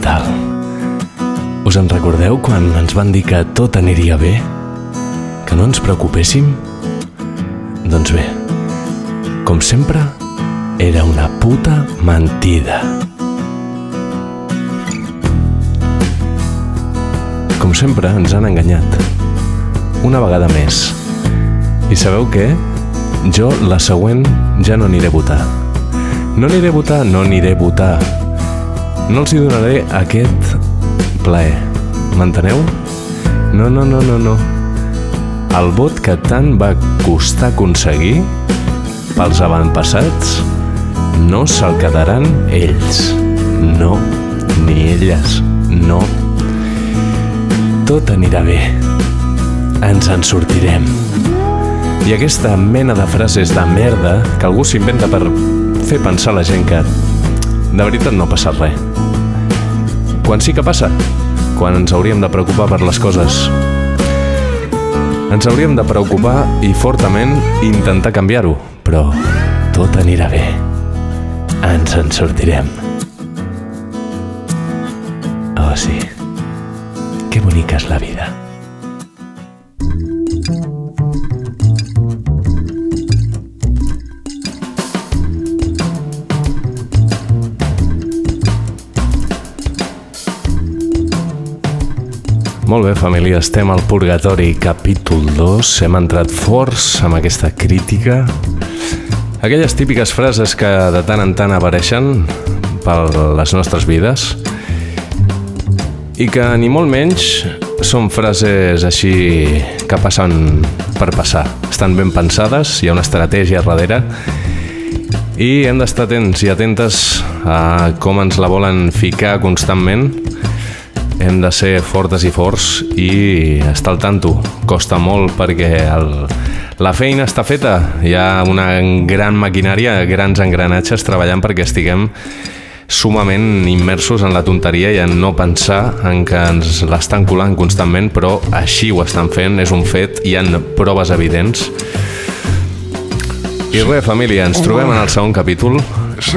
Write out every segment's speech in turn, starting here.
tal? Us en recordeu quan ens van dir que tot aniria bé? Que no ens preocupéssim? Doncs bé, com sempre, era una puta mentida. Com sempre, ens han enganyat. Una vegada més. I sabeu què? Jo, la següent, ja no aniré a votar. No aniré a votar, no aniré a votar. No els hi donaré aquest plaer. M'enteneu? No. El vot que tant va costar aconseguir pels avantpassats no se'l quedaran ells. No, ni elles, no. Tot anirà bé. Ens en sortirem. I aquesta mena de frases de merda que algú s'inventa per fer pensar la gent que de veritat no passa res. Quan sí que passa? Quan ens hauríem de preocupar per les coses. Ens hauríem de preocupar i fortament intentar canviar-ho, però tot anirà bé. Ens en sortirem. Oh, sí. Que bonica és la vida. Molt bé, família, estem al Purgatori, capítol 2. Hem entrat forts amb aquesta crítica. Aquelles típiques frases que de tant en tant apareixen per les nostres vides i que ni molt menys són frases així que passen per passar. Estan ben pensades, hi ha una estratègia darrere i hem d'estar atents i atentes a com ens la volen ficar constantment. Hem de ser fortes i forts i estar al tanto. Costa molt perquè la feina està feta. Hi ha una gran maquinària, grans engranatges treballant perquè estiguem sumament immersos en la tonteria i en no pensar en que ens l'estan colant constantment, però així ho estan fent, és un fet, hi ha proves evidents. I res, família, ens trobem en el segon capítol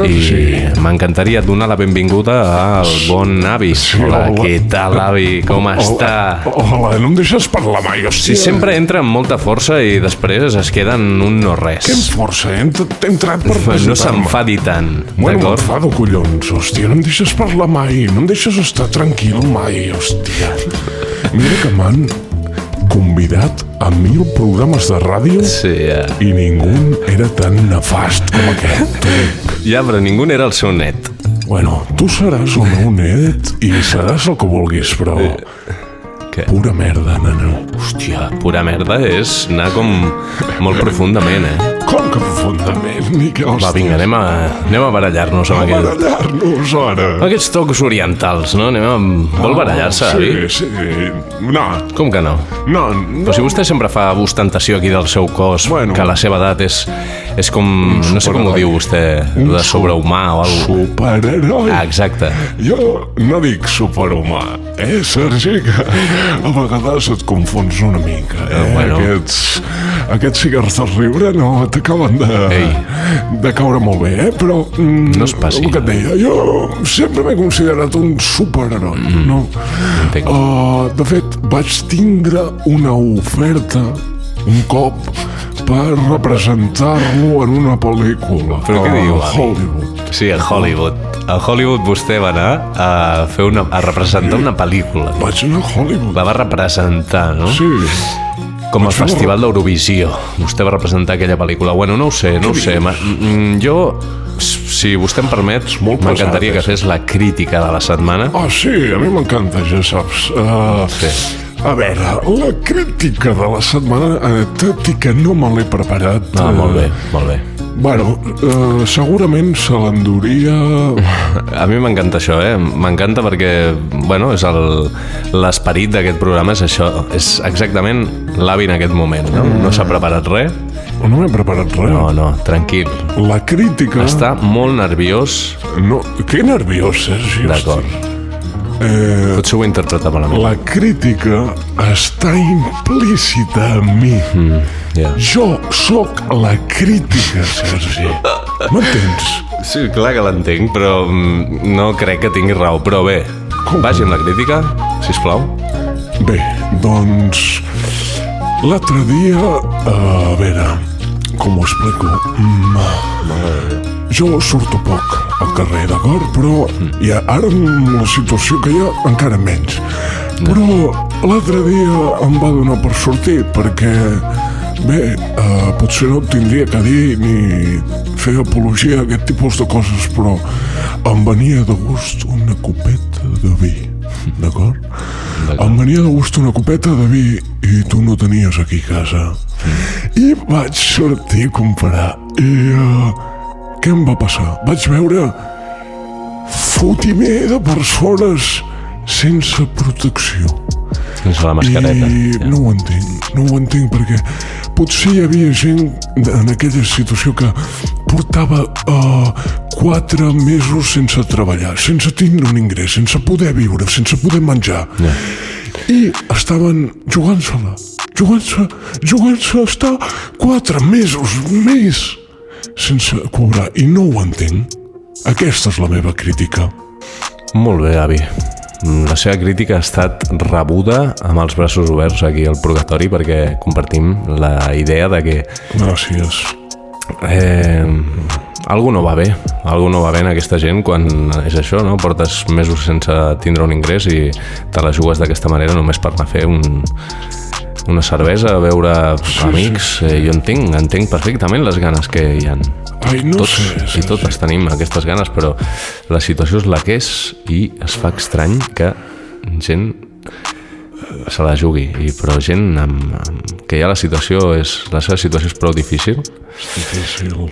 i m'encantaria donar la benvinguda al bon avi. Hola, què tal, avi? Com està? Hola, no em deixes parlar mai, hòstia. Sí, sempre entra amb molta força i després es queda en un no res. Què amb força? He entrat per presentar-me. No s'enfadi tant, bueno, d'acord? m'enfado, collons, hòstia, no em deixes parlar mai, no em deixes estar tranquil mai, hòstia. Mira que m'han convidat a 1000 programes de ràdio i ningú era tan nefast com aquest. Ja, però ningú era el seu net. Bueno, tu seràs el meu net i seràs el que vulguis, però... Què? Pura merda, nano. Hòstia, pura merda és anar com molt profundament, Com que profundament, Miquel? Va, vinga, anem a barallar-nos amb aquest... barallar-nos, ara. Aquests tocs orientals, no? Vol barallar-se, avi? Sí. No. Com que no? No. Però si vostè sempre fa ostentació aquí del seu cos, que a la seva edat és com... No sé com ho diu vostè, de sobrehumà o alguna cosa. Superheroi. Ah, exacte. Jo no dic superhumà, Sergi, que a vegades et confons una mica, Bueno. Aquests cigarrs del riure no t'acaben de caure molt bé, però... No es passi. El que et deia, jo sempre m'he considerat un superheroi, no? Entenc. De fet, vaig tindre una oferta un cop per representar-lo en una pel·lícula. Però què diu, avi? Hollywood. Sí, a Hollywood. A Hollywood vostè va anar a representar una pel·lícula. Vaig anar a Hollywood. La va representar, no? Sí. Com el Festival d'Eurovisió. Vostè va representar aquella pel·lícula. Bueno, no ho sé. Jo, si vostè em permet, m'encantaria que fes la crítica de la setmana. Ah, sí, a mi m'encanta, ja saps. Sí. A veure, la crítica de la setmana, tot i que no me l'he preparat... Ah, molt bé. Bueno, segurament se l'enduria... A mi m'encanta això, M'encanta perquè, bueno, és l'esperit d'aquest programa és això. És exactament l'avi en aquest moment, no? No s'ha preparat res. No m'he preparat res. No, tranquil. La crítica... Està molt nerviós. No, que nerviós, Sergi. D'acord. Potser ho interpreta malament. La crítica està implícita en mi. Jo sóc la crítica, Sergi. M'entens? Sí, clar que l'entenc, però no crec que tingui raó. Però bé, Vagi amb la crítica, sisplau. Bé, doncs... L'altre dia... A veure... Com ho explico? Jo surto poc al carrer, d'acord? Però ara amb la situació que hi ha, encara menys. Però l'altre dia em va donar per sortir, perquè... Bé, potser no tindria que dir ni fer apologia a aquest tipus de coses, però em venia de gust una copeta de vi, d'acord? Em venia de gust una copeta de vi i tu no tenies aquí a casa. I vaig sortir a comprar. I què em va passar? Vaig veure fotimer de persones sense protecció. Sense la mascareta. I no ho entenc perquè potser hi havia gent en aquella situació que portava 4 mesos sense treballar, sense tindre un ingrés, sense poder viure, sense poder menjar. I estaven jugant-se a estar 4 mesos més sense cobrar. I no ho entenc. Aquesta és la meva crítica. Molt bé, avi. La seva crítica ha estat rebuda amb els braços oberts aquí al Purgatori perquè compartim la idea de que... Gràcies. Algú no va bé en aquesta gent quan és això, no? Portes mesos sense tindre un ingrés i te la jugues d'aquesta manera només per anar a fer una cervesa, a veure amics. Jo entenc perfectament les ganes que hi ha. Tots i totes tenim aquestes ganes, però la situació és la que és i es fa estrany que gent se la jugui, però gent que ja la seva situació és prou difícil.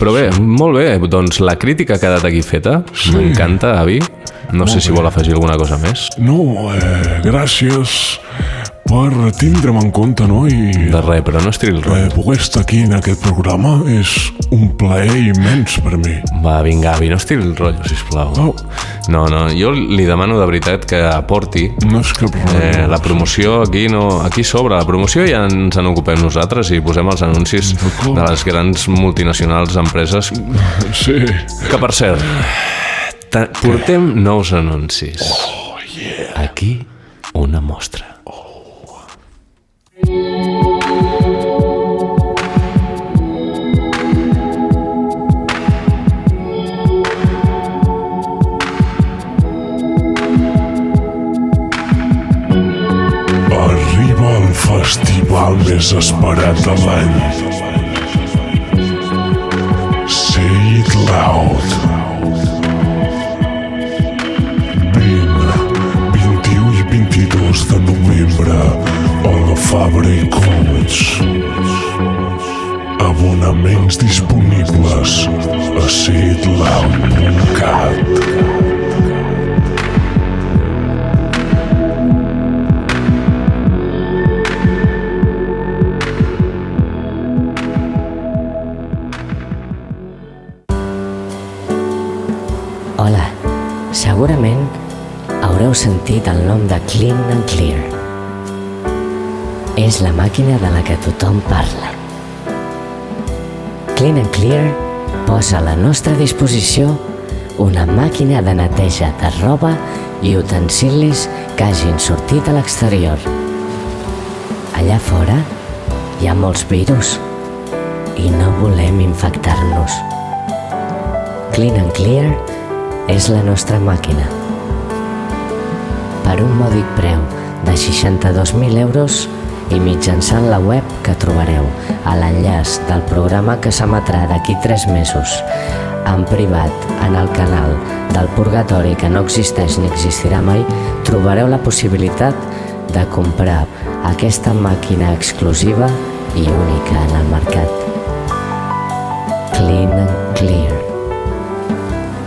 Però bé, molt bé, doncs la crítica ha quedat aquí feta. M'encanta, avi. No sé si vol afegir alguna cosa més. No, gràcies per tindre'm en compte, no? I de res, però no estiri el rotllo. Poder estar aquí en aquest programa és un plaer immens per mi. Va, vinga, avi, no estiri el rotllo, sisplau. No, jo li demano de veritat que aporti. No és cap rotllo. La promoció aquí sobra. La promoció ja ens en ocupem nosaltres i posem els anuncis de les grans multinacionals empreses. Sí. Que, per cert, portem nous anuncis. Aquí una mostra. Arriba el festival més esperat de l'any. Say it loud. 21 i 22 de novembre a la Fabra i Coats. Abonaments disponibles a sayitloud.cat. Hola, segurament haureu sentit el nom de Clean and Clear. És la màquina de la que tothom parla. Clean and Clear posa a la nostra disposició una màquina de neteja de roba i utensilis que hagin sortit a l'exterior. Allà fora hi ha molts virus i no volem infectar-nos. Clean and Clear és la nostra màquina. Per un mòdic preu de 62.000 euros i mitjançant la web que trobareu a l'enllaç del programa que s'emetrà d'aquí 3 mesos en privat en el canal del Purgatori que no existeix ni existirà mai, trobareu la possibilitat de comprar aquesta màquina exclusiva i única en el mercat. Clean and Clear.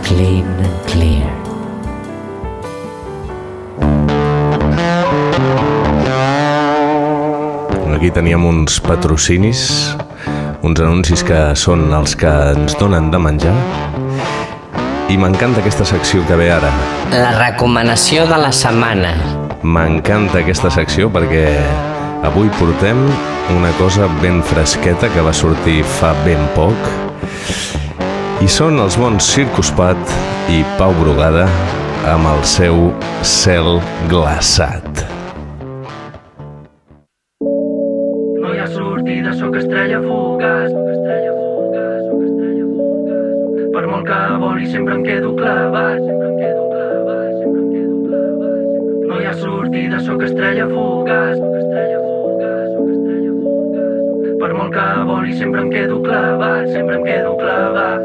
Clean and Clear. Aquí teníem uns patrocinis, uns anuncis que són els que ens donen de menjar. I m'encanta aquesta secció que ve ara. La recomanació de la setmana. M'encanta aquesta secció perquè avui portem una cosa ben fresqueta que va sortir fa ben poc. I són els bons Circus Pat i Pau Brugada amb el seu Cel glaçat. No hi ha sortida, sóc estrella fugaç. Per molt que voli sempre em quedo clavat. No hi ha sortida, sóc estrella fugaç. Per molt que voli sempre em quedo clavat, sempre em quedo clavat.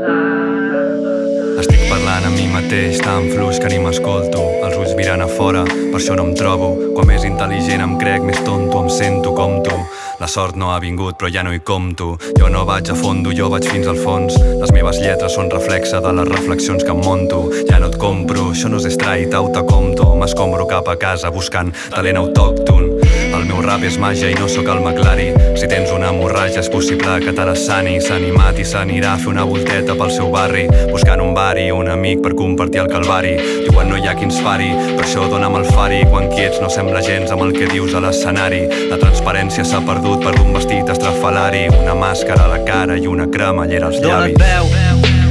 Estic parlant amb mi mateix, tan fluix que ni m'escolto. Els ulls mirant a fora, per això no em trobo. Quan més intel·ligent em crec, més tonto em sento com tu. La sort no ha vingut, però ja no hi compto. Jo no vaig a fondo, jo vaig fins al fons. Les meves lletres són reflexe de les reflexions que em monto. Ja no et compro, això no és estraight, autocompto. M'escombro cap a casa buscant talent autòcton. El meu rap és màgia i no sóc el McLari. Si tens una hemorràgia és possible que te la sani. S'ha animat i s'anirà a fer una volteta pel seu barri, buscant un bar i un amic per compartir el calvari. Diuen no hi ha qui ens fari, per això dona'm el fari. Quan quiets no sembla gens amb el que dius a l'escenari. La transparència s'ha perdut per un vestit estrafalari. Una màscara a la cara i una cremallera als llavis. Dona't veu,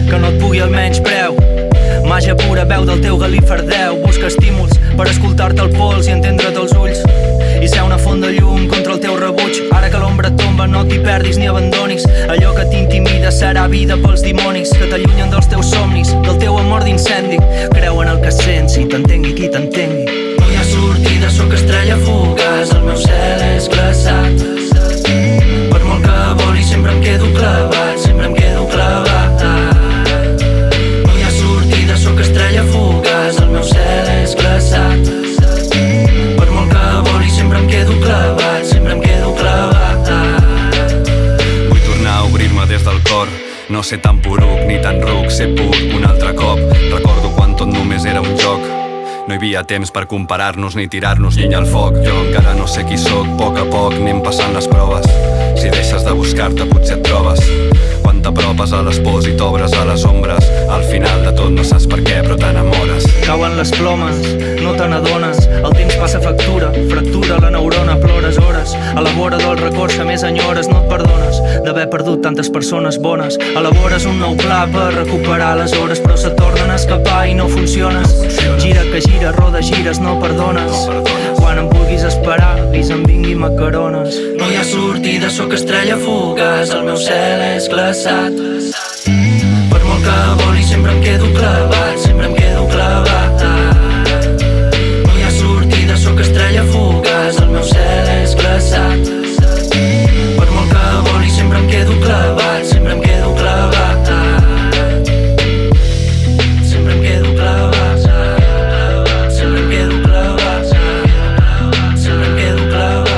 que no et pugui el menys preu. Màgia pura, veu del teu galifardeu. Busca estímuls per escoltar-te el pols i entendre't els ulls i ser una font de llum contra el teu rebuig. Ara que l'ombra tomba no t'hi perdis ni abandonis. Allò que t'intimida serà vida pels dimonis que t'allunyen dels teus somnis, del teu amor d'incendi. Creu en el que sents i t'entengui qui t'entengui. No hi ha sortida, sóc estrella fugaç. El meu cel és glaçat. Per molt que voli sempre em quedo clavat, sempre em quedo clavat. No hi ha sortida, sóc estrella fugaç. El meu cel és glaçat. Per molt que voli sempre em quedo clavat, sempre em quedo clavat. Vull tornar a obrir-me des del cor. No ser tan poruc ni tan ruc, ser pur un altre cop. Recordo quan tot només era un joc. No hi havia temps per comparar-nos ni tirar-nos lluny al foc. Jo encara no sé qui sóc, a poc anem passant les proves. Si deixes de buscar-te potser et trobes. Quan t'apropes a les pors i t'obres a les ombres, al final de tot no saps per què però t'enamores. Cauen les plomes, no te n'adones. El temps passa factura, fractura la neurona, plores hores. A la vora del record que més enyores, no et perdones d'haver perdut tantes persones bones. Elabores un nou pla per recuperar les hores, però se tornen a escapar i no funciones. Gira que gira, roda gires, no perdones. Quan em vulguis esperar, avisa'm, vingui macarones. No hi ha sortida, sóc estrella fugaç. El meu cel és glaçat. Per molt que voli sempre em quedo clavat, sempre em quedo clavat. No hi ha sortida, sóc estrella fugaç. El meu cel és glaçat. Per molt que voli sempre em quedo clavat, sempre em quedo clavat. Sempre em quedo clavat. Sempre em quedo clavat. Sempre em quedo clavat.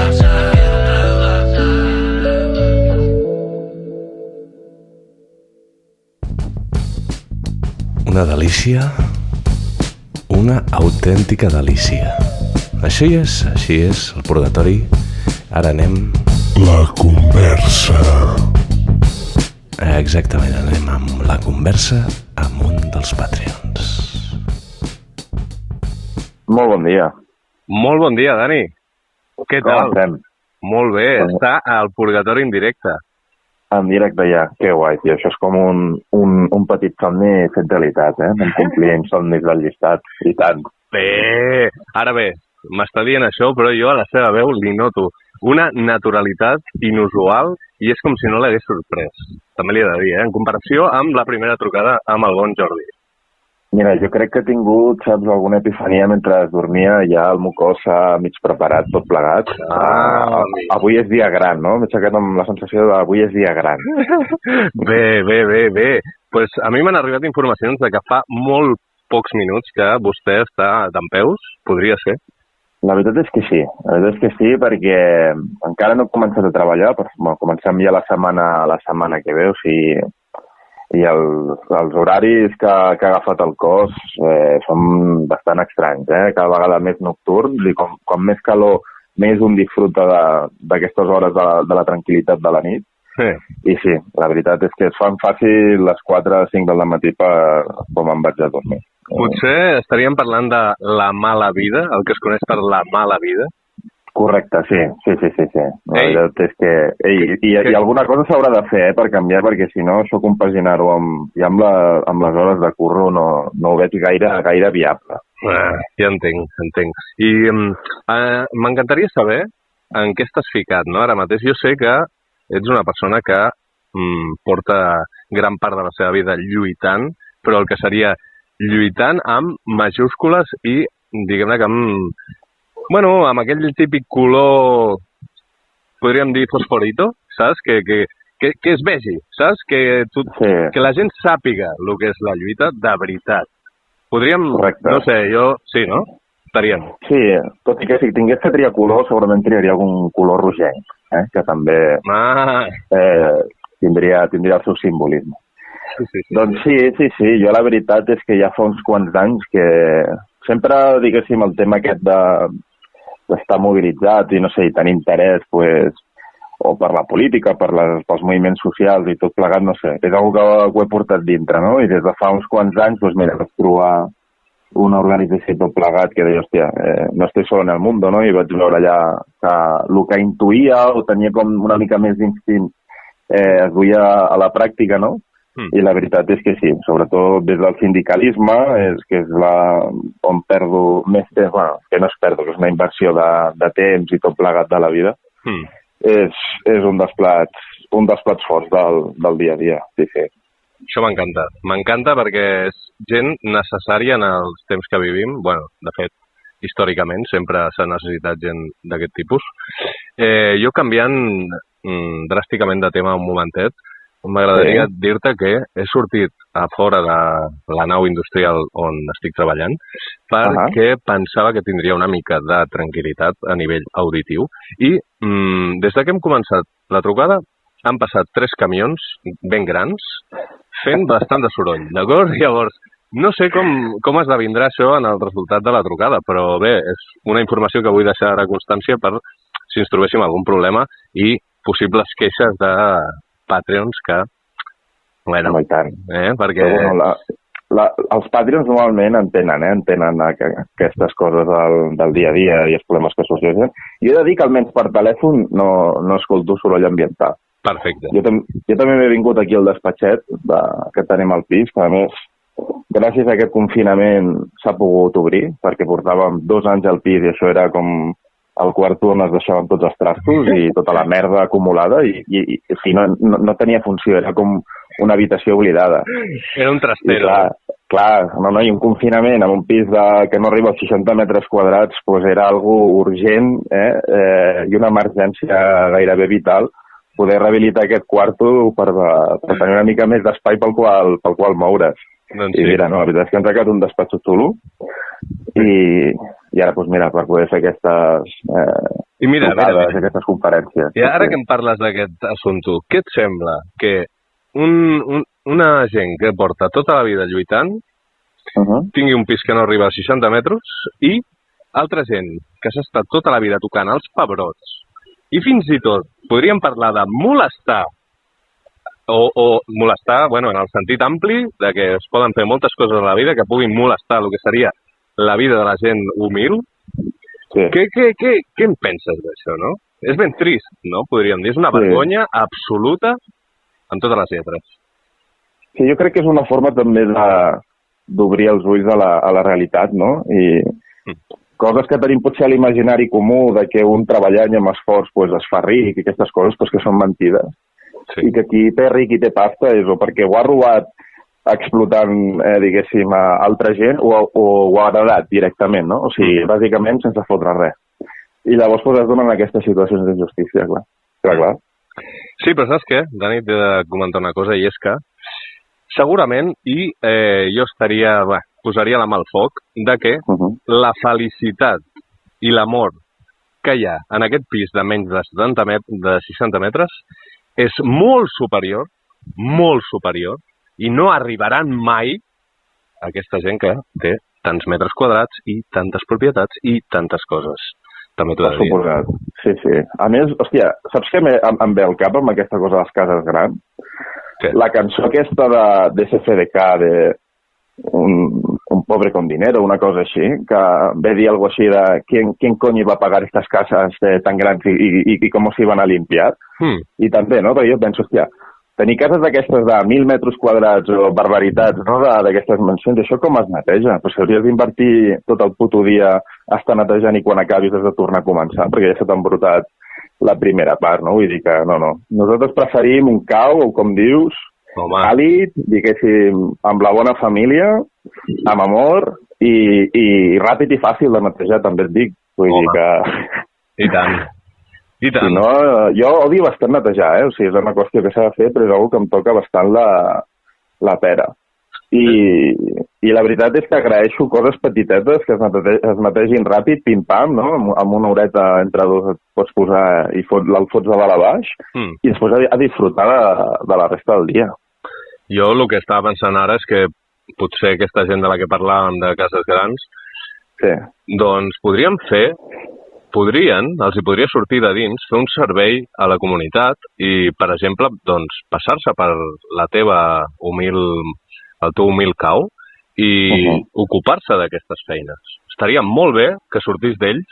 Una delícia, una autèntica delícia. Així és, el purgatori. Ara anem... La conversa. Exactament, anem amb la conversa amb un dels Patreons. Molt bon dia. Molt bon dia, Dani. Què tal? Com estem? Molt bé, està al purgatori en directe. En directe ja, que guai, tio. Això és com un petit somni fet realitat, eh? Anem complint somnis del llistat, i tant. Bé, ara bé, m'està dient això, però jo a la seva veu li noto una naturalitat inusual i és com si no l'hagués sorprès. També li he de dir, en comparació amb la primera trucada amb el bon Jordi. Mira, jo crec que he tingut, saps, alguna epifania mentre dormia, ja el mocós s'ha mig preparat, tot plegat. Avui és dia gran, no? M'he aixecat amb la sensació d'avui és dia gran. Bé. Pues a mi m'han arribat informacions de que fa molt pocs minuts que vostè està dempeus, podria ser? La veritat és que sí, perquè encara no he començat a treballar, però comencem ja la setmana que ve, o sigui... I els horaris que ha agafat el cos són bastant estranys, cada vegada més nocturns i com més calor, més un disfruta d'aquestes hores de la tranquil·litat de la nit. Sí. I sí, la veritat és que es fan fàcil les 4 o 5 del matí com em vaig a dormir. Potser estaríem parlant de la mala vida, el que es coneix per la mala vida? Correcte, sí. La veritat és que... I alguna cosa s'haurà de fer, per canviar, perquè si no, això compaginar-ho amb les hores de curro no ho veig gaire viable. Ja entenc. I m'encantaria saber en què estàs ficat, no? Ara mateix jo sé que ets una persona que porta gran part de la seva vida lluitant, però el que seria lluitant amb majúscules i, diguem-ne que amb aquell típic color, podríem dir fosforito, saps? Que es vegi, saps? Que la gent sàpiga el que és la lluita de veritat. Podríem, correcte. No sé, sí, no? Estaríem. Sí, tot i que si tingués que triar color, segurament triaria algun color rogenc, que també tindria el seu simbolisme. Sí. Doncs sí, jo la veritat és que ja fa uns quants anys que sempre, diguéssim, el tema aquest d'estar mobilitzat i no sé, i tenir interès, pues, o per la política, pels moviments socials i tot plegat, no sé, és una que ho he portat dintre, no? I des de fa uns quants anys, doncs mira, vaig trobar una organització tot plegat que deia, hòstia, no estoy solo en el mundo, no? I vaig veure allà que el que intuïa o tenia com una mica més d'instint es duia a la pràctica, no? I la veritat és que sí, sobretot des del sindicalisme, que és on perdo més temps, que no es perdo, que és una inversió de temps i tot plegat de la vida, és un dels plats forts del dia a dia, sí. Això m'encanta. M'encanta perquè és gent necessària en els temps que vivim. Bueno, de fet, històricament sempre s'ha necessitat gent d'aquest tipus. Jo canviant dràsticament de tema un momentet, m'agradaria dir-te que he sortit a fora de la nau industrial on estic treballant perquè pensava que tindria una mica de tranquil·litat a nivell auditiu i des que hem començat la trucada han passat 3 camions ben grans fent bastant de soroll, d'acord? Llavors, no sé com esdevindrà això en el resultat de la trucada, però bé, és una informació que vull deixar a constància per si ens trobéssim algun problema i possibles queixes de Patreons que... Bueno, perquè... Els Patreons normalment entenen aquestes coses del dia a dia i els problemes que sorgeixen. Jo he de dir que almenys per telèfon no escolto soroll ambiental. Perfecte. Jo també m'he vingut aquí al despatxet que tenim al pis, que a més, gràcies a aquest confinament s'ha pogut obrir, perquè portàvem 2 anys al pis i això era com al quarto on es deixaven tots els trastos i tota la merda acumulada i no tenia funció, era com una habitació oblidada. Era un trastero. I un confinament en un pis que no arriba als 60 metres quadrats pues era algo urgent i una emergència gairebé vital poder rehabilitar aquest quarto per tenir una mica més d'espai pel qual moure's. Doncs I mira, la veritat és que ens ha quedat un despatx xulo i ara, doncs mira, per poder fer aquestes trucades, aquestes conferències. I ara que em parles d'aquest assumpte, què et sembla que una gent que porta tota la vida lluitant tingui un pis que no arriba a 60 metres i altra gent que s'ha estat tota la vida tocant els pebrots i fins i tot podríem parlar de molestar o molestar, bueno, en el sentit ampli de que es poden fer moltes coses a la vida que puguin molestar el que seria la vida de la gent humil. Sí. Què en penses d'això, no? És ben trist, no? Podríem dir. És una vergonya absoluta en totes les lletres. Sí, jo crec que és una forma també d'obrir els ulls a la realitat, no? I coses que tenim potser a l'imaginari comú de que un treballant amb esforç pues, es fa ric i aquestes coses pues, que són mentides. Sí. I que qui té ric i té pasta és o perquè ho ha robat explotant, diguéssim, a altra gent o ho ha heredat directament, no? O sigui, bàsicament sense fotre res. I llavors pues, es donen aquestes situacions d'injustícia, clar. Sí, però saps què? Dani, t'he de comentar una cosa i és que segurament, i jo posaria la mà al foc, de que la felicitat i l'amor que hi ha en aquest pis de menys de 60 metres és molt superior, i no arribaran mai a aquesta gent que té tants metres quadrats i tantes propietats i tantes coses. També t'ho he de dir. Sí. A més, hòstia, saps què em ve al cap amb aquesta cosa de les cases grans? Què? La cançó aquesta de SFDK, un pobre con dinero, una cosa així, que ve dir algo així de ¿quién coño iba a pagar estas casas tan grans i com s'hi van a limpiar? I també, no? Perquè jo penso, hòstia, tenir cases d'aquestes de 1.000 metres quadrats o barbaritats, no?, d'aquestes mansions, això com es neteja? Però si hauries d'invertir tot el puto dia a estar netejant i quan acabis has de tornar a començar, perquè ja s'ha embrutat la primera part, no? Vull dir que no. Nosaltres preferim un cau, o com dius, càlid, diguéssim, amb la bona família, amb amor i ràpid i fàcil de netejar, també et dic. Vull dir que... I tant. I tant. Si no, jo odio bastant netejar, O sigui, és una qüestió que s'ha de fer, però és una que em toca bastant la pera. I la veritat és que agraeixo coses petitetes que es netegin ràpid, pim-pam, no? Amb una horeta entre dos et pots posar i el fots de dalt a baix i després a disfrutar de la resta del dia. Jo el que estava pensant ara és que potser aquesta gent de la que parlàvem de cases grans, doncs els hi podria sortir de dins, fer un servei a la comunitat i, per exemple, doncs, passar-se per el teu humil cau i ocupar-se d'aquestes feines. Estaria molt bé que sortís d'ells,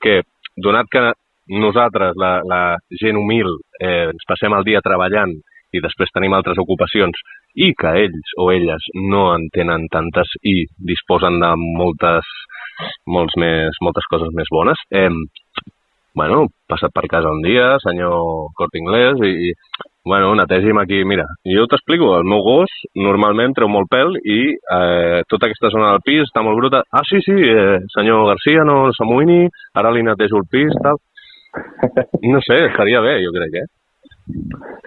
que, donat que nosaltres, la gent humil, ens passem el dia treballant i després tenim altres ocupacions i que ells o elles no en tenen tantes i disposen de moltes coses més bones. Passat per casa un dia, senyor Corte Inglés, i netegim aquí. Mira, jo t'explico, el meu gos normalment treu molt pèl i tota aquesta zona del pis està molt bruta. Ah, sí, senyor Garcia, no s'amoïni, ara li netejo el pis, tal. No sé, estaria bé, jo crec,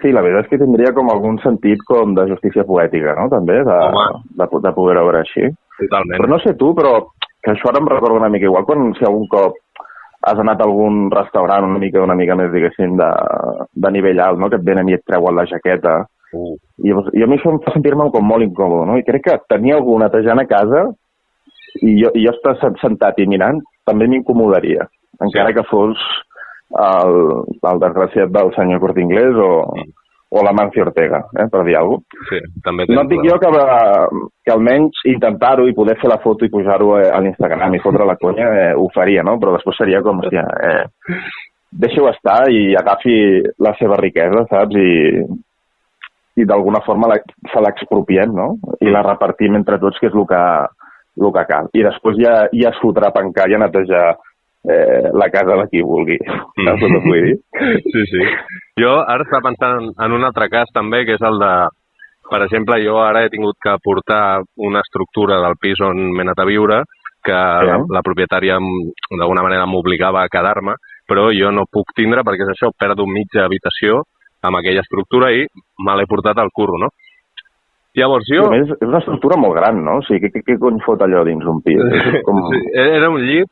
Sí, la veritat és que tindria com algun sentit com de justícia poètica, no?, també, de poder-ho veure així. Totalment. Però no sé tu, però que això ara em recorda una mica igual quan si algun cop has anat a algun restaurant una mica més, diguéssim, de nivell alt, no?, que et venen i et treuen la jaqueta. I a mi això em fa sentir-me com molt incòmode, no? I crec que tenir algú netejant a casa i jo estar sentat i mirant també m'incomodaria, encara que fos el desgraciat del senyor Corte Inglés o l'Amancio Ortega, per dir alguna cosa. Sí, també no et dic jo que almenys intentar-ho i poder fer la foto i pujar-ho a l'Instagram i fotre la conya ho faria, no? Però després seria com, hòstia, deixi-ho estar i agafi la seva riquesa, saps? I d'alguna forma se l'expropiem, no? I la repartim entre tots, que és el que cal. I després ja es fotrà a pencar i a netejar la casa de qui vulgui. Saps el que vull dir? Sí. Jo ara estava pensant en un altre cas també, que és el de, per exemple, jo ara he tingut que portar una estructura del pis on m'he anat a viure, que la propietària d'alguna manera m'obligava a quedar-me, però jo no puc tindre perquè és això, perdo mitja habitació amb aquella estructura i me l'he portat al curro, no? Llavors jo... És una estructura molt gran, no? O sigui, què cony fot allò dins un pis? Sí, era un llit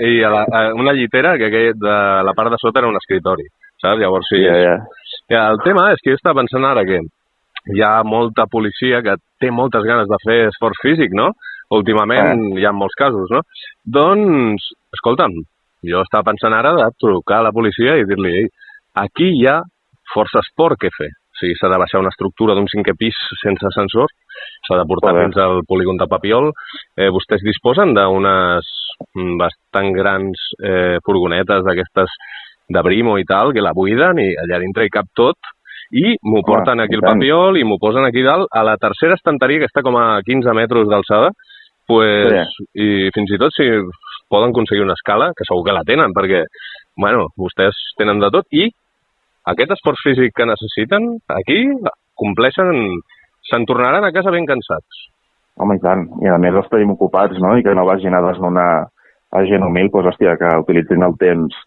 i una llitera que de la part de sota era un escritori, saps? Llavors sí. El tema és que jo estava pensant ara que hi ha molta policia que té moltes ganes de fer esforç físic, no? Últimament hi ha molts casos, no? Doncs, escolta'm, jo estava pensant ara de trucar a la policia i dir-li, aquí hi ha força esport que fer. O sigui, s'ha de baixar una estructura d'un 5è pis sense ascensor, s'ha de portar fins al polígon de Papiol. Vostès disposen d'unes bastant grans furgonetes d'aquestes de Brimo i tal, que la buiden i allà dintre hi cap tot, i m'ho porten aquí al Papiol i m'ho posen aquí dalt, a la tercera estanteria, que està com a 15 metres d'alçada, i fins i tot si poden aconseguir una escala, que segur que la tenen, perquè, vostès tenen de tot, i aquest esforç físic que necessiten, aquí, compleixen, se'n tornaran a casa ben cansats. Home, i tant. I a més els tenim ocupats, no? I que no vagin a desnonar a gent humil, doncs, hòstia, que utilitzin el temps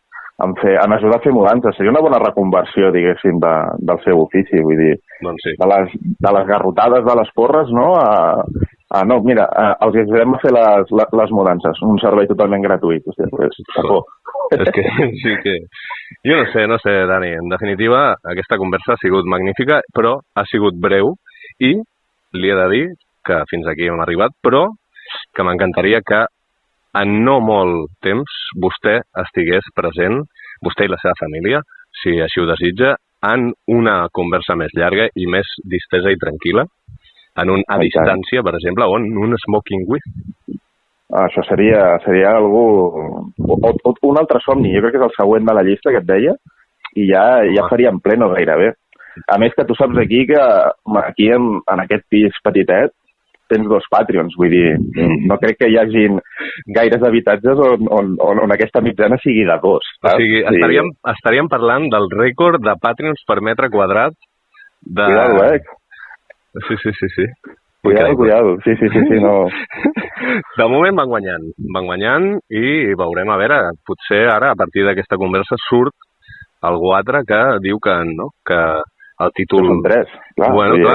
en ajudar a fer mudances. Seria una bona reconversió, diguéssim, del seu ofici, vull dir. Doncs sí. De les garrotades de les porres, no? No, mira, els ajudarem a fer les mudances. Un servei totalment gratuït. Hòstia, pues, és que sí que... Jo no sé, Dani, en definitiva, aquesta conversa ha sigut magnífica, però ha sigut breu i li he de dir que fins aquí hem arribat, però que m'encantaria que en no molt temps vostè estigués present, vostè i la seva família, si així ho desitja, en una conversa més llarga i més distesa i tranquil·la, a distància, per exemple, un smoking with. Això seria algú... un altre somni, jo crec que és el següent de la llista que et deia, i ja faríem pleno gairebé. A més que tu saps aquí que aquí en aquest pis petitet tens 2 Patreons, vull dir, no crec que hi hagin gaires habitatges on aquesta mitjana sigui de 2. O sigui, estaríem parlant del rècord de Patreons per metre quadrat de... Cuidado, Sí. Cuidado, sí, no... De moment van guanyant i veurem, a veure, potser ara, a partir d'aquesta conversa, surt algú altre que diu que no, que el títol... Són 3, clar. Bueno, hi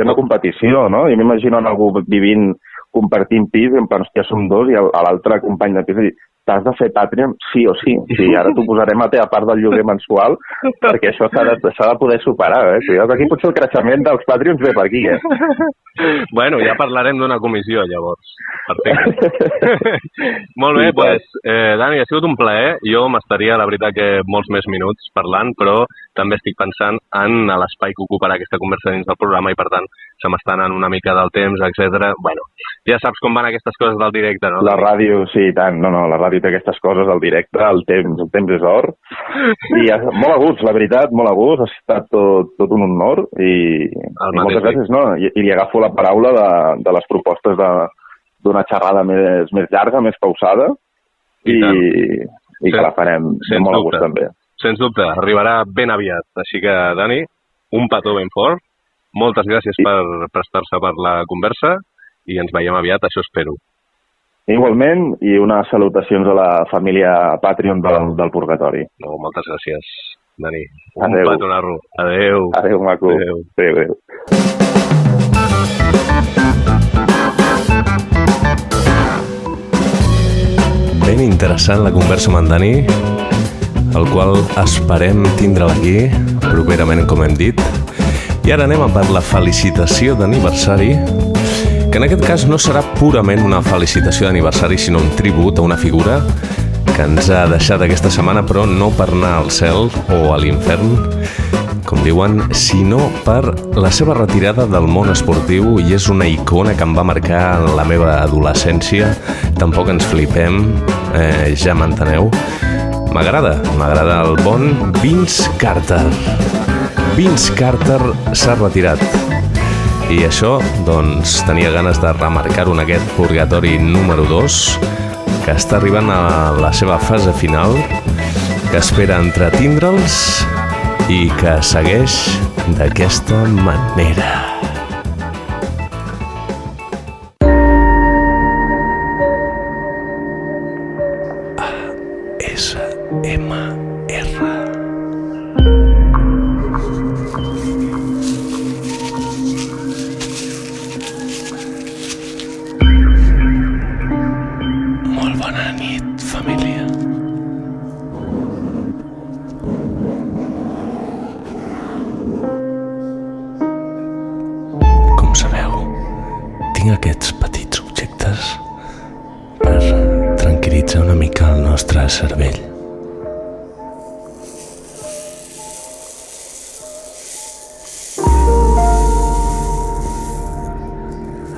ha una competició, no? Jo m'imagino algú vivint, compartint pis, en plan, hòstia, som 2, i l'altre company de pis diu, t'has de fer Patreon sí o sí. Sí, ara t'ho posarem a part del lloguer mensual, perquè això s'ha de poder superar, Cuidado, aquí potser el creixement dels Patreons ve per aquí, Bueno, ja parlarem d'una comissió, llavors. Perfecte. Molt bé, doncs, Dani, ha sigut un plaer. Jo m'estaria, la veritat, que molts més minuts parlant, però també estic pensant en l'espai que ocuparà aquesta conversa dins del programa i, per tant, se m'està anant una mica del temps, etc. Bueno, ja saps com van aquestes coses del directe, no? La ràdio, sí, tant. No, la ràdio té aquestes coses al directe, el temps és or. I molt a gust, la veritat, molt a gust. Ha estat tot un honor i moltes gràcies, no? I li agafo la paraula de les propostes d'una xerrada més llarga, més pausada i que la farem molt a gust també. Sens dubte, arribarà ben aviat. Així que, Dani, un petó ben fort. Moltes gràcies per prestar-se per la conversa i ens veiem aviat, això espero. Igualment, i unes salutacions a la família Patreon del Purgatori. No, moltes gràcies, Dani. Adéu. Un petonarro. Adéu. Adéu, maco. Adéu. Ben interessant la conversa amb en Dani, el qual esperem tindre'l aquí properament, com hem dit. I ara anem per la felicitació d'aniversari, que en aquest cas no serà purament una felicitació d'aniversari, sinó un tribut a una figura que ens ha deixat aquesta setmana, però no per anar al cel o a l'infern, com diuen, sinó per la seva retirada del món esportiu, i és una icona que em va marcar en la meva adolescència. Tampoc ens flipem, ja m'enteneu. M'agrada el bon Vince Carter. Vince Carter s'ha retirat. I això, doncs, tenia ganes de remarcar-ho en aquest Purgatori número 2, que està arribant a la seva fase final, que espera entretindre'ls i que segueix d'aquesta manera. ASMR. Molt bona nit, família. Com sabeu, tinc aquests petits objectes per tranquil·litzar una mica el nostre cervell.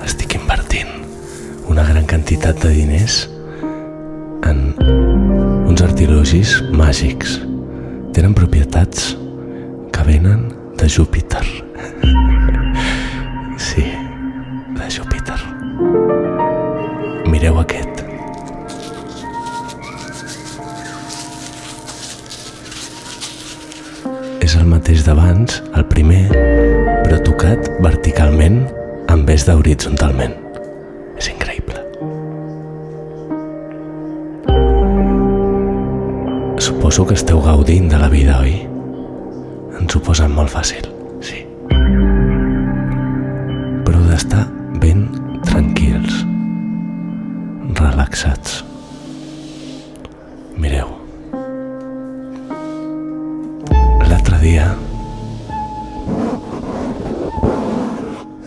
Estic invertint una gran quantitat de diners en uns artilogis màgics. Tenen propietats que venen de Júpiter. Sí, de Júpiter. Mireu aquest. És el mateix d'abans, el primer, però tocat verticalment en vez d'horitzontalment. És increïble. Suposo que esteu gaudint de la vida, oi? Ens ho posen molt fàcil, sí. Però heu d'estar ben tranquils, relaxats. Mireu. L'altre dia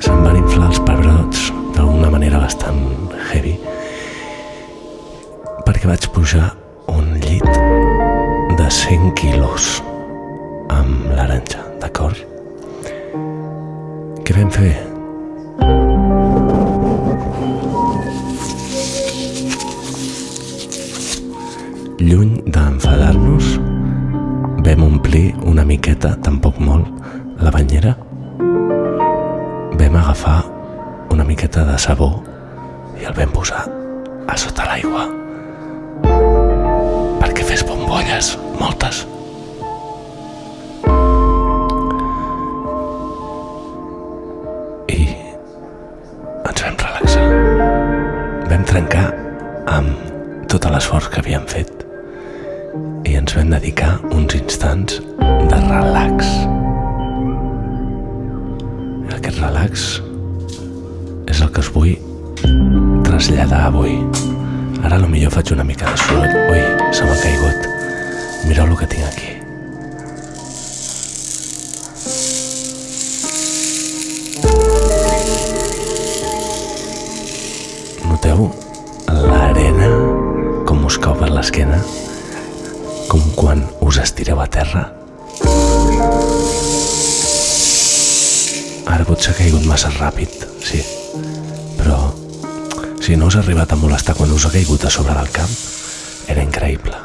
se'm van inflar els pebrots d'una manera bastant heavy perquè vaig pujar un llit de 100 quilos amb l'aranja, d'acord? Què vam fer? lluny d'enfadar-nos, vam omplir una miqueta, tampoc molt, la banyera. Vam agafar una miqueta de sabó i el vam posar a sota l'aigua perquè fes bombolles, moltes. I ens vam relaxar. Vam trencar amb tot l'esforç que havíem fet i ens vam dedicar uns instants de relax. Aquest relax és el que us vull traslladar avui. Ara potser faig una mica de soroll. Ui, se m'ha caigut. Mireu el que tinc aquí. Noteu l'arena com us cau per l'esquena? Com quan us estireu a terra? Ara potser ha caigut massa ràpid, sí, però si no us ha arribat a molestar quan us ha caigut a sobre del camp, era increïble.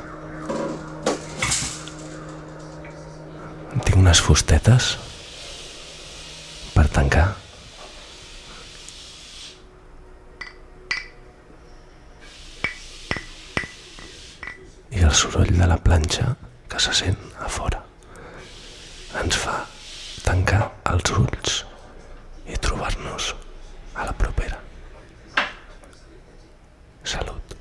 Tinc unes fustetes per tancar. I el soroll de la planxa que se sent a fora ens fa tancar els ulls i trobar-nos a la propera. Salut.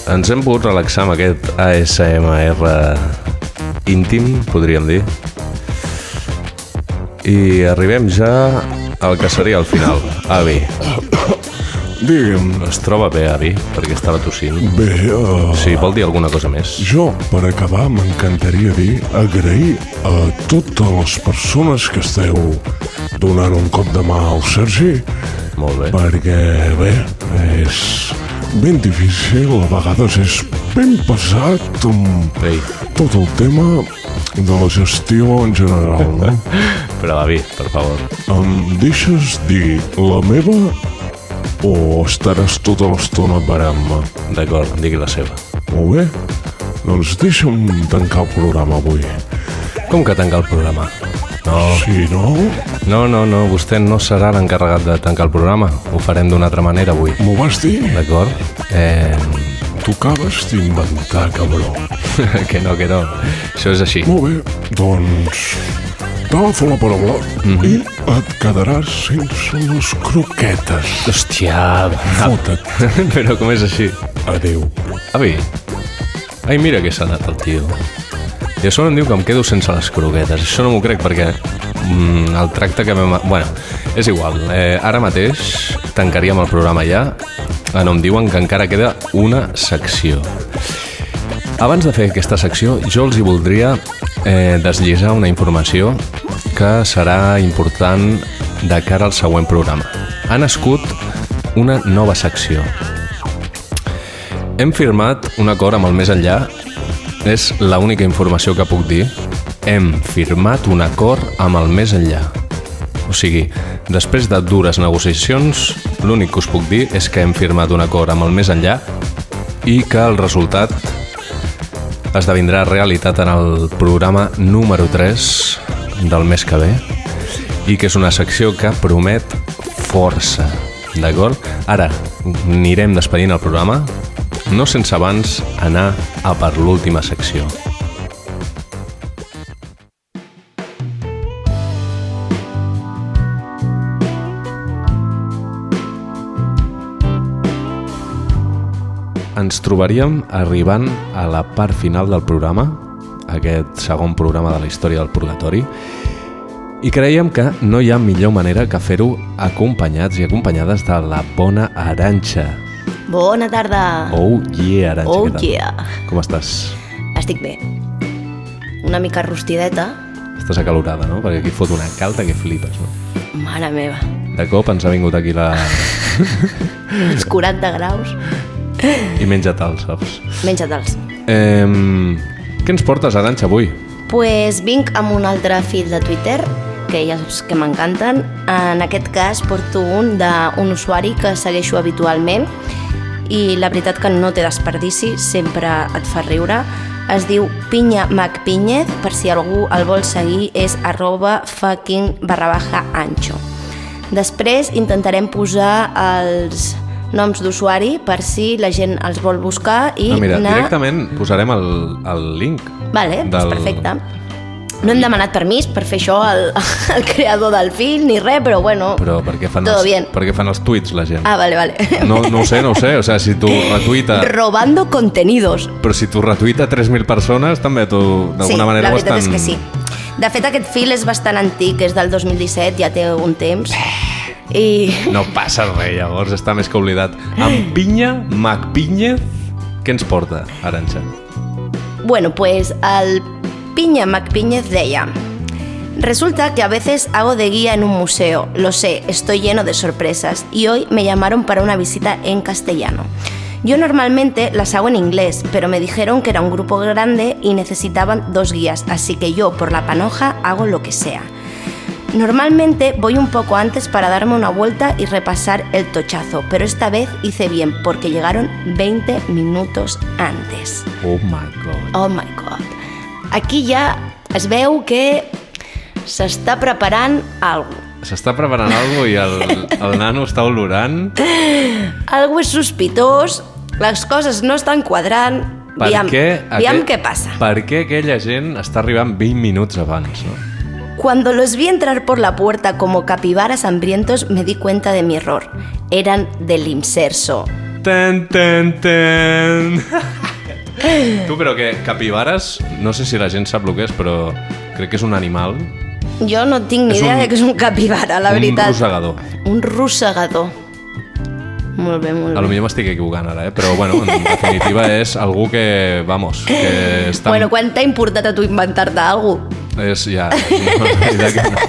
Ens hem pogut relaxar amb aquest ASMR íntim, podríem dir. I arribem ja al que seria el final. Avi. Digue'm. Es troba bé, avi, perquè estava tossint. Bé, Sí, vol dir alguna cosa més? jo, per acabar, m'encantaria agrair a totes les persones que esteu donant un cop de mà al Sergi, Molt bé. perquè, bé, és ben difícil, a vegades és ben pesat amb Ei, tot el tema de la gestió en general, no? però avi, per favor. Em deixes dir la meva o estaràs tota l'estona parant-me? D'acord, digui la seva. Molt bé, doncs deixa'm tancar el programa avui. Com que tancar el programa? No, Si no, no, vostè no serà l'encarregat de tancar el programa. Ho farem d'una altra manera avui. m'ho vas dir? D'acord? Tu acabes d'inventar, cabró. Que no. Això és així. Molt bé, doncs t'agafo la paraula i et quedaràs sense les croquetes. Hòstia, Fota't. però com és així? Adéu. Avi, ai, mira que s'ha anat el tio. I a sobre em diu que em quedo sense les croquetes. Això no m'ho crec perquè el tracte que vam... Bueno, és igual. Ara mateix tancaríem el programa ja. No, em diuen que encara queda una secció. Abans de fer aquesta secció, jo els hi voldria desllisar una informació que serà important de cara al següent programa. Ha nascut una nova secció. Hem firmat un acord amb el Més Enllà. És l'única informació que puc dir. Hem firmat un acord amb el Més Enllà. O sigui, després de dures negociacions, l'únic que us puc dir és que hem firmat un acord amb el Més Enllà i que el resultat esdevindrà realitat en el programa número 3 del mes que ve i que és una secció que promet força, d'acord? Ara anirem despedint el programa, no sense abans anar a per l'última secció. Ens trobaríem arribant a la part final del programa, aquest segon programa de la història del purgatori, i creiem que no hi ha millor manera que fer-ho acompanyats i acompanyades de la bona Arantxa. Bona tarda. Oh yeah, Arantxa, Oh què tal? yeah. Com estàs? Estic bé. Una mica rostideta. Estàs acalorada, no? Perquè aquí fot una calta que flipes, no? Mare meva. De cop ens ha vingut aquí la... Uns 40 graus. I menja-te'l, saps? Menja-te'ls. Què ens portes, Arantxa, avui? Pues vinc amb un altre fil de Twitter que ja saps que m'encanten. En aquest cas porto un d'un usuari que segueixo habitualment i la veritat que no té desperdici, sempre et fa riure. Es diu Pinya Macpiñez, per si algú el vol seguir és @fucking_ancho. Després intentarem posar els noms d'usuari per si la gent els vol buscar i anar... Directament posarem el link. Vale, doncs perfecte. No hem demanat permís per fer això al creador del film ni res, però bueno, però per què fan els tuits la gent? Ah, vale. No ho sé, o sigui, si tu retuita... Robando contenidos. Però si tu retuita 3.000 persones, també tu d'alguna manera la ho estan... veritat és que sí. De fet, aquest fil és bastant antic, és del 2017, ja té un temps. I... No passa res, llavors està més que oblidat. Amb Pinya Macpiñez, què ens porta, Arantxa? Bueno, pues el Pinya Macpiñez deia: resulta que a veces hago de guía en un museo, lo sé, estoy lleno de sorpresas y hoy me llamaron para una visita en castellano. Yo normalmente las hago en inglés, pero me dijeron que era un grupo grande y necesitaban 2 guías, así que yo por la panoja hago lo que sea. Normalmente voy un poco antes para darme una vuelta y repasar el tochazo, pero esta vez hice bien porque llegaron 20 minutos antes. Oh my God. Oh my God. Aquí ja es veu que s'està preparant alguna cosa. S'està preparant alguna cosa i el nano està olorant. Algo és sospitós, les coses no estan quadrant. Aviam què passa. Per què aquella gent està arribant 20 minuts abans, no? Cuando los vi entrar por la puerta como capibaras hambrientos, me di cuenta de mi error. Eran del Inserso. Tu, però que capibares, no sé si la gent sap el que és, però crec que és un animal. Jo no tinc ni idea de que és un capibara, la veritat. Un rosegador. Un rosegador. Molt bé, molt bé. A lo millor m'estic equivocant ara, però bueno, en definitiva és algú que, vamos, que està... Bueno, quan t'ha importat a tu inventar-te alguna cosa? És ja... No, que no.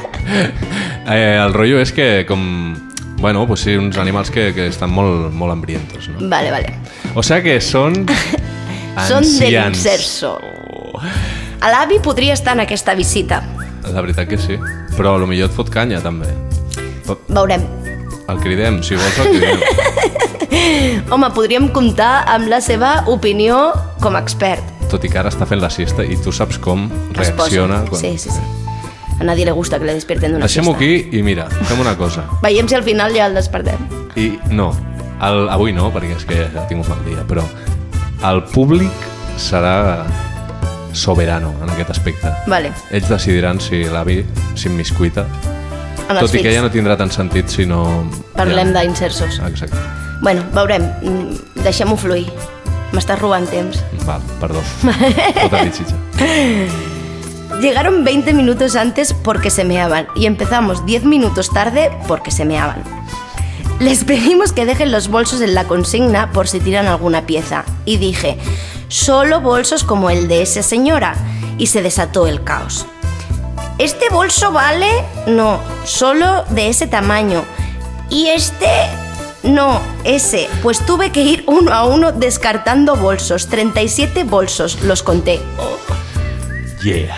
El rotllo és que com... Bueno, pues sí, uns animals que estan molt hambrientos, no? Vale. O sea que són Són ancians. de l'Inserso. L'avi podria estar en aquesta visita. La veritat que sí, però a lo millor et fot canya també. Veurem. El cridem, si vols el cridem. Home, podríem comptar amb la seva opinió com a expert. Tot i que ara està fent la siesta i tu saps com reacciona. Quan... Sí. A nadie le gusta que le despierten d'una siesta. Deixem-ho aquí i mira, fem una cosa. Veiem si al final ja el despertem. I no, avui no, perquè és que ja tinc un mal dia, però el públic serà soberano en aquest aspecte. Vale. Ells decidiran si l'avi s'immiscuita, tot i que ja no tindrà tant sentit si no... Parlem d'insersos. Exacte. Bueno, veurem, deixem-ho fluir. M'estàs robant temps. Val, perdó. Otra dichicha. Llegaron 20 minutos antes porque se meaban y empezamos 10 minutos tarde porque se meaban. Les pedimos que dejen los bolsos en la consigna por si tiran alguna pieza y dije, solo bolsos como el de esa señora, y se desató el caos. ¿Este bolso vale? No, solo de ese tamaño. ¿Y este? No, ese. Pues tuve que ir uno a uno descartando bolsos. 37 bolsos, los conté. Yeah,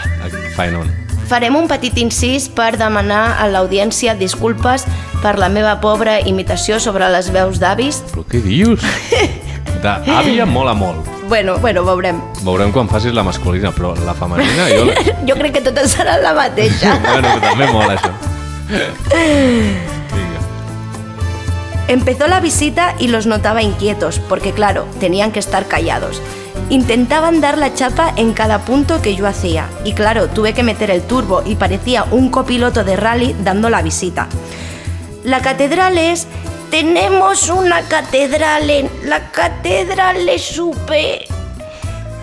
fine on. Farem un petit incís per demanar a l'audiència disculpes per la meva pobra imitació sobre les veus d'avis. Però què dius? D'àvia mola molt. Bueno, veurem. Veurem quan facis la masculina, però la femenina jo... Jo crec que totes seran la mateixa. Bueno, també mola això. Vinga. Empezó la visita y los notaba inquietos, porque claro, tenían que estar callados. Intentaban dar la chapa en cada punto que yo hacía, y claro, tuve que meter el turbo y parecía un copiloto de rally dando la visita. La catedral es... Tenemos una catedral en... La catedral es súper...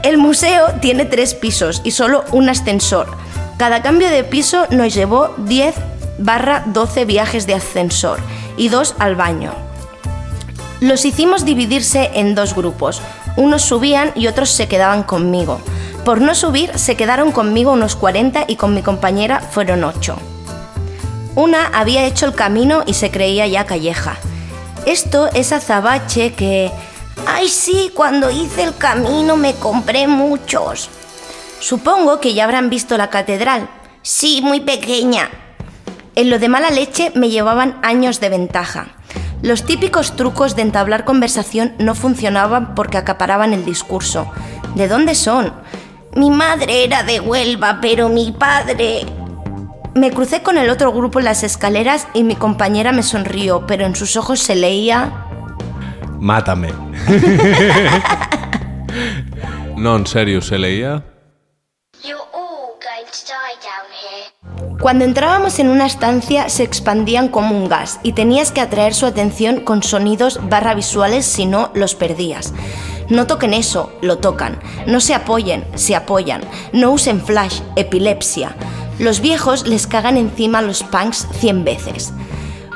El museo tiene 3 pisos y solo un ascensor. Cada cambio de piso nos llevó 10/12 viajes de ascensor y 2 al baño. Los hicimos dividirse en 2 grupos. Unos subían y otros se quedaban conmigo. Por no subir, se quedaron conmigo unos 40 y con mi compañera fueron 8. Una había hecho el camino y se creía ya Calleja. Esto es azabache que... ¡Ay, sí! Cuando hice el camino me compré muchos. Supongo que ya habrán visto la catedral. Sí, muy pequeña. En lo de mala leche me llevaban años de ventaja. Los típicos trucos de entablar conversación no funcionaban porque acaparaban el discurso. ¿De dónde son? Mi madre era de Huelva, pero mi padre... Me crucé con el otro grupo en las escaleras y mi compañera me sonrió, pero en sus ojos se leía... Mátame. No, en serio, se leía... Cuando entrábamos en una estancia se expandían como un gas y tenías que atraer su atención con sonidos visuales, si no los perdías. No toquen eso, lo tocan. No se apoyen, se apoyan. No usen flash, epilepsia. Los viejos les cagan encima a los punks 100 veces.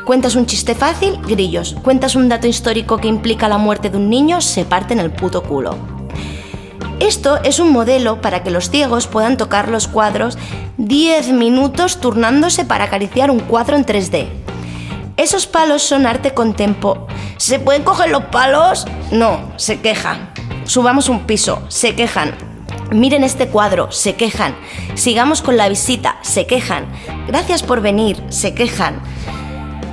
Cuentas un chiste fácil, grillos. Cuentas un dato histórico que implica la muerte de un niño, se parten el puto culo. Esto es un modelo para que los ciegos puedan tocar los cuadros 10 minutos turnándose para acariciar un cuadro en 3D. Esos palos son arte con tempo. ¿Se pueden coger los palos? No, se quejan. Subamos un piso, se quejan. Miren este cuadro, se quejan. Sigamos con la visita, se quejan. Gracias por venir, se quejan.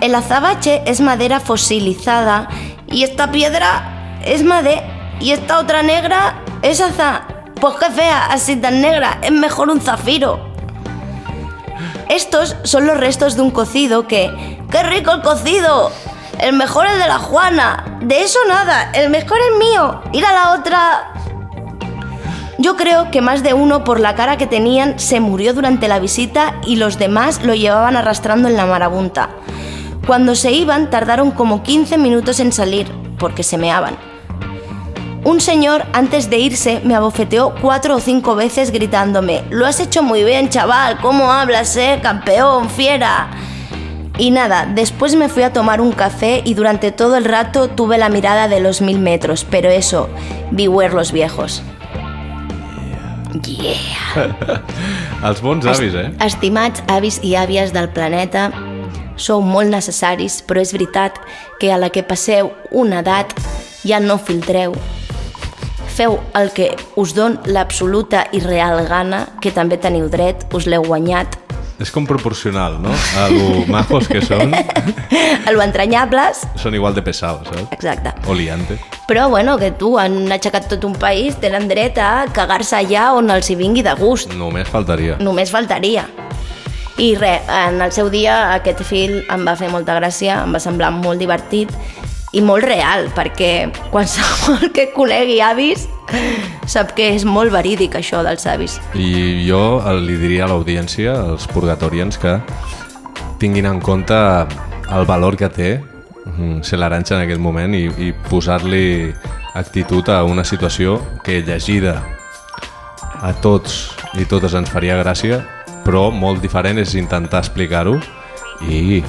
El azabache es madera fosilizada y esta piedra es madera y esta otra negra es azá. Pues qué fea, así tan negra, es mejor un zafiro. Estos son los restos de un cocido que... ¡Qué rico el cocido! El mejor es de la Juana. De eso nada, el mejor es mío. Ir a la otra... Yo creo que más de uno, por la cara que tenían, se murió durante la visita y los demás lo llevaban arrastrando en la marabunta. Cuando se iban, tardaron como 15 minutos en salir, porque se meaban. Un señor, antes de irse, me abofeteó 4 o 5 veces gritándome: «Lo has hecho muy bien, chaval, ¿cómo hablas, campeón, fiera?» Y nada, después me fui a tomar un café y durante todo el rato tuve la mirada de los 1000 metros, pero eso, beware los viejos. Yeah! Els bons avis, Estimats avis i àvies del planeta, sou molt necessaris, però és veritat que a la que passeu una edat ja no filtreu. Feu el que us don l'absoluta i real gana, que també teniu dret, us l'heu guanyat. És com proporcional, no? A lo majos que són... A lo entranyables... Són igual de pesados, saps? Exacte. O liantes. Però, bueno, que tu han aixecat tot un país, tenen dret a cagar-se allà on els hi vingui de gust. Només faltaria. Només faltaria. I res, en el seu dia aquest fil em va fer molta gràcia, em va semblar molt divertit i molt real, perquè qualsevol que conegui avis sap que és molt verídic això dels avis. I jo li diria a l'audiència, als purgatorians, que tinguin en compte el valor que té ser l'Arantxa en aquest moment i posar-li actitud a una situació que llegida a tots i totes ens faria gràcia, però molt diferent és intentar explicar-ho i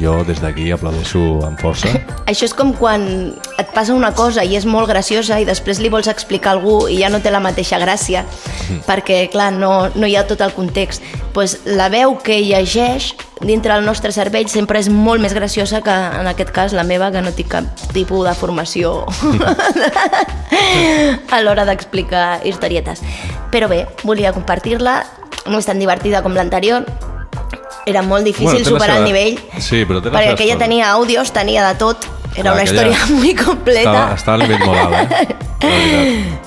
jo des d'aquí aplaudeixo amb força. Això és com quan et passa una cosa i és molt graciosa i després li vols explicar a algú i ja no té la mateixa gràcia, perquè, clar, no hi ha tot el context. Pues la veu que llegeix dintre del nostre cervell sempre és molt més graciosa que, en aquest cas, la meva, que no tinc cap tipus de formació a l'hora d'explicar historietes. Però bé, volia compartir-la, no és tan divertida com l'anterior. Era molt difícil superar el nivell, sí, però perquè aquella tenia àudios, tenia de tot, era una història molt completa. Estava al nivell moral,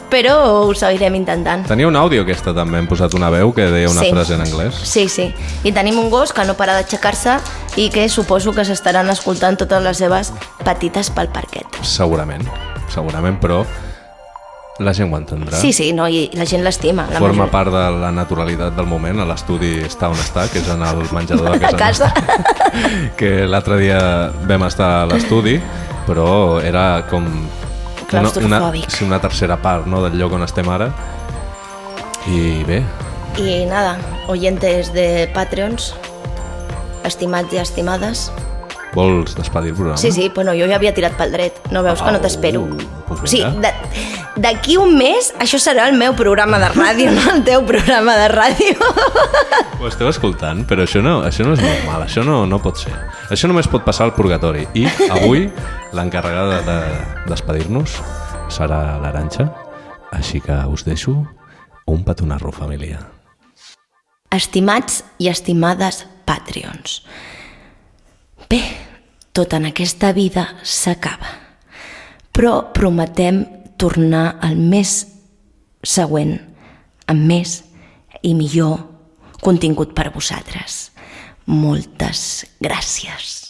Però ho seguirem intentant. Tenia un àudio aquesta també, hem posat una veu que deia una frase en anglès. Sí, i tenim un gos que no para d'aixecar-se i que suposo que s'estaran escoltant totes les seves petites pel parquet. Segurament, però la gent ho entendrà. Sí, no, i la gent l'estima. Forma part de la naturalitat del moment. L'estudi està on està, que és en el menjador de casa nostra. Que l'altre dia vam estar a l'estudi, però era com una tercera part, no, del lloc on estem ara. I bé. I nada, oyentes de Patreons, estimats i estimades. Vols despedir el programa? Sí, bueno, jo ja havia tirat pel dret. No veus que no t'espero? O sigui, d'aquí un mes això serà el meu programa de ràdio, no el teu programa de ràdio. Ho esteu escoltant, però això no és normal, això no pot ser. Això només pot passar al purgatori. I avui l'encarregada de despedir-nos serà l'Arantxa, així que us deixo un petonarro, família. Estimats i estimades Patreons. Bé, tot en aquesta vida s'acaba, però prometem tornar al mes següent amb més i millor contingut per a vosaltres. Moltes gràcies.